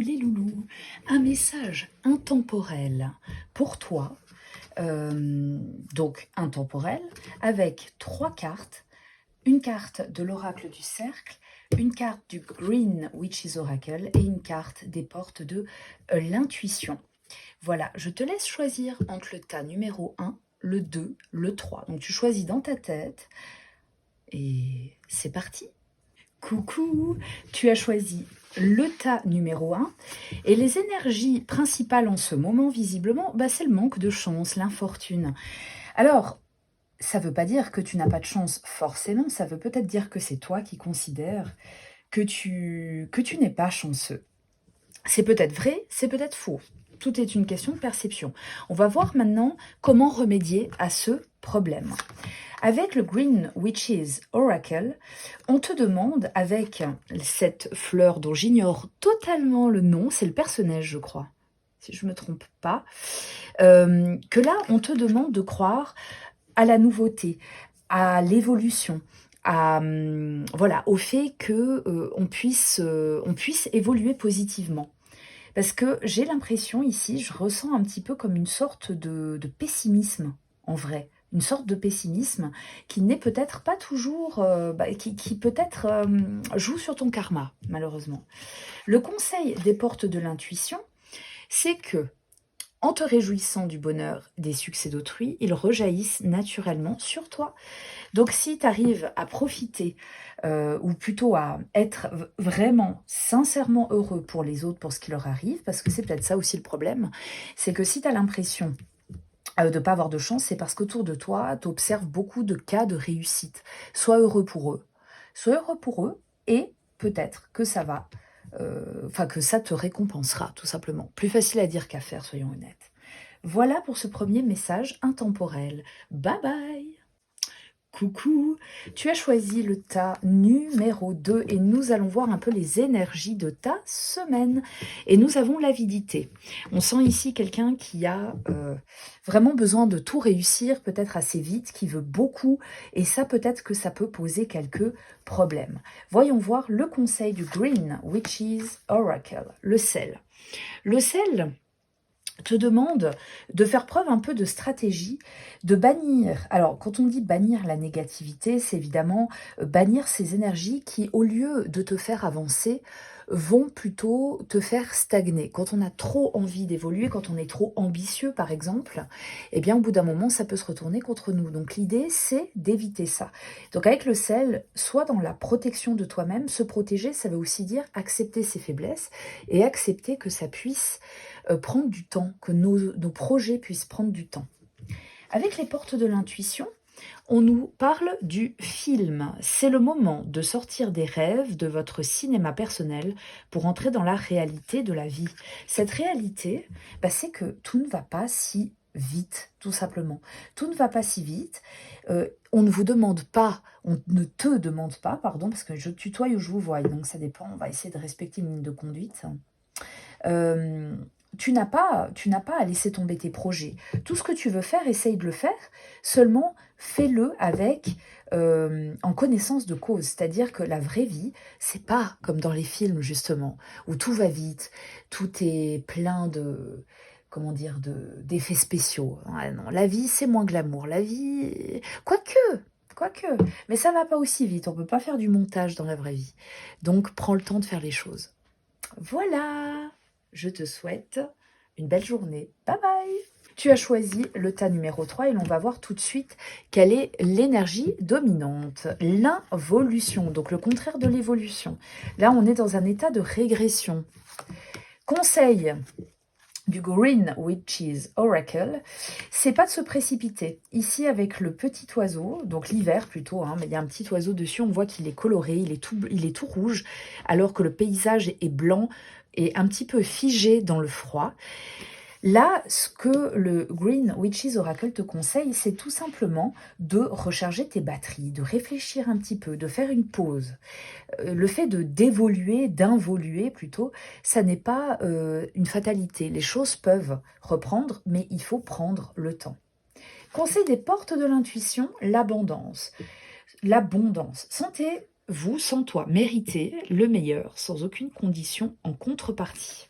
les loulous, un message intemporel pour toi, donc intemporel, avec 3 cartes, une carte de l'oracle du cercle, une carte du Green Witch's Oracle et une carte des portes de l'intuition. Voilà, je te laisse choisir entre le tas numéro 1, le 2, le 3. Donc tu choisis dans ta tête et c'est parti. Coucou, tu as choisi le tas numéro 1 et les énergies principales en ce moment, visiblement, c'est le manque de chance, l'infortune. Alors, ça ne veut pas dire que tu n'as pas de chance forcément, ça veut peut-être dire que c'est toi qui considères que tu n'es pas chanceux. C'est peut-être vrai, c'est peut-être faux. Tout est une question de perception. On va voir maintenant comment remédier à ce problème. Avec le Green Witch's Oracle, on te demande, avec cette fleur dont j'ignore totalement le nom, c'est le personnage, je crois, si je ne me trompe pas, que là, on te demande de croire à la nouveauté, à l'évolution, voilà, au fait que on puisse évoluer positivement. Parce que j'ai l'impression ici, je ressens un petit peu comme une sorte de pessimisme, en vrai. Une sorte de pessimisme qui n'est peut-être pas toujours, qui peut-être joue sur ton karma, malheureusement. Le conseil des portes de l'intuition, c'est que, en te réjouissant du bonheur des succès d'autrui, ils rejaillissent naturellement sur toi. Donc si tu arrives à profiter, ou plutôt à être vraiment, sincèrement heureux pour les autres, pour ce qui leur arrive, parce que c'est peut-être ça aussi le problème, c'est que si tu as l'impression de ne pas avoir de chance, c'est parce qu'autour de toi, tu observes beaucoup de cas de réussite. Sois heureux pour eux. Sois heureux pour eux et peut-être que ça va, que ça te récompensera, tout simplement. Plus facile à dire qu'à faire, soyons honnêtes. Voilà pour ce premier message intemporel. Bye bye! Coucou, tu as choisi le tas numéro 2 et nous allons voir un peu les énergies de ta semaine. Et nous avons l'avidité. On sent ici quelqu'un qui a vraiment besoin de tout réussir, peut-être assez vite, qui veut beaucoup. Et ça, peut-être que ça peut poser quelques problèmes. Voyons voir le conseil du Green Witch's Oracle, le sel. Le sel te demande de faire preuve un peu de stratégie, de bannir. Alors, quand on dit bannir la négativité, c'est évidemment bannir ces énergies qui, au lieu de te faire avancer, vont plutôt te faire stagner. Quand on a trop envie d'évoluer, quand on est trop ambitieux, par exemple, eh bien, au bout d'un moment, ça peut se retourner contre nous. Donc, l'idée, c'est d'éviter ça. Donc, avec le sel, soit dans la protection de toi-même, se protéger, ça veut aussi dire accepter ses faiblesses et accepter que ça puisse prendre du temps, que nos projets puissent prendre du temps. Avec les portes de l'intuition, on nous parle du film. C'est le moment de sortir des rêves de votre cinéma personnel pour entrer dans la réalité de la vie. Cette réalité, c'est que tout ne va pas si vite, tout simplement. Tout ne va pas si vite. On ne vous demande pas, on ne te demande pas, pardon, parce que je tutoie ou je vous vois, donc ça dépend, on va essayer de respecter une ligne de conduite. Tu n'as pas à laisser tomber tes projets. Tout ce que tu veux faire, essaye de le faire. Seulement, fais-le avec en connaissance de cause. C'est-à-dire que la vraie vie, c'est pas comme dans les films, justement, où tout va vite, tout est plein de, comment dire, d'effets spéciaux. Ah non, la vie, c'est moins glamour. La vie, quoique, mais ça va pas aussi vite. On peut pas faire du montage dans la vraie vie. Donc, prends le temps de faire les choses. Voilà, je te souhaite une belle journée. Bye bye. Tu as choisi le tas numéro 3 et l'on va voir tout de suite quelle est l'énergie dominante. L'involution, donc le contraire de l'évolution. Là, on est dans un état de régression. Conseil du Green Witch's Oracle, c'est pas de se précipiter. Ici, avec le petit oiseau, donc l'hiver plutôt, mais il y a un petit oiseau dessus, on voit qu'il est coloré, il est tout rouge, alors que le paysage est blanc et un petit peu figé dans le froid. Là, ce que le Green Witch's Oracle te conseille, c'est tout simplement de recharger tes batteries, de réfléchir un petit peu, de faire une pause. Le fait d'évoluer, d'involuer plutôt, ça n'est pas une fatalité. Les choses peuvent reprendre, mais il faut prendre le temps. Conseil des portes de l'intuition, l'abondance. L'abondance. Sentez-vous, sans toi, mériter le meilleur, sans aucune condition en contrepartie.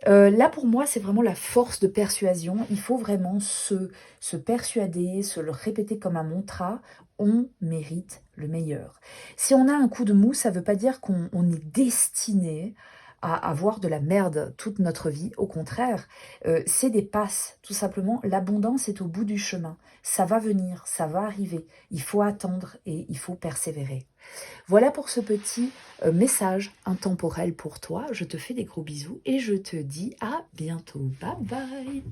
Là, pour moi, c'est vraiment la force de persuasion. Il faut vraiment se persuader, se le répéter comme un mantra. On mérite le meilleur. Si on a un coup de mou, ça ne veut pas dire qu'on est destiné à avoir de la merde toute notre vie. Au contraire, c'est des passes, tout simplement. L'abondance est au bout du chemin. Ça va venir, ça va arriver. Il faut attendre et il faut persévérer. Voilà pour ce petit message intemporel pour toi. Je te fais des gros bisous et je te dis à bientôt. Bye bye.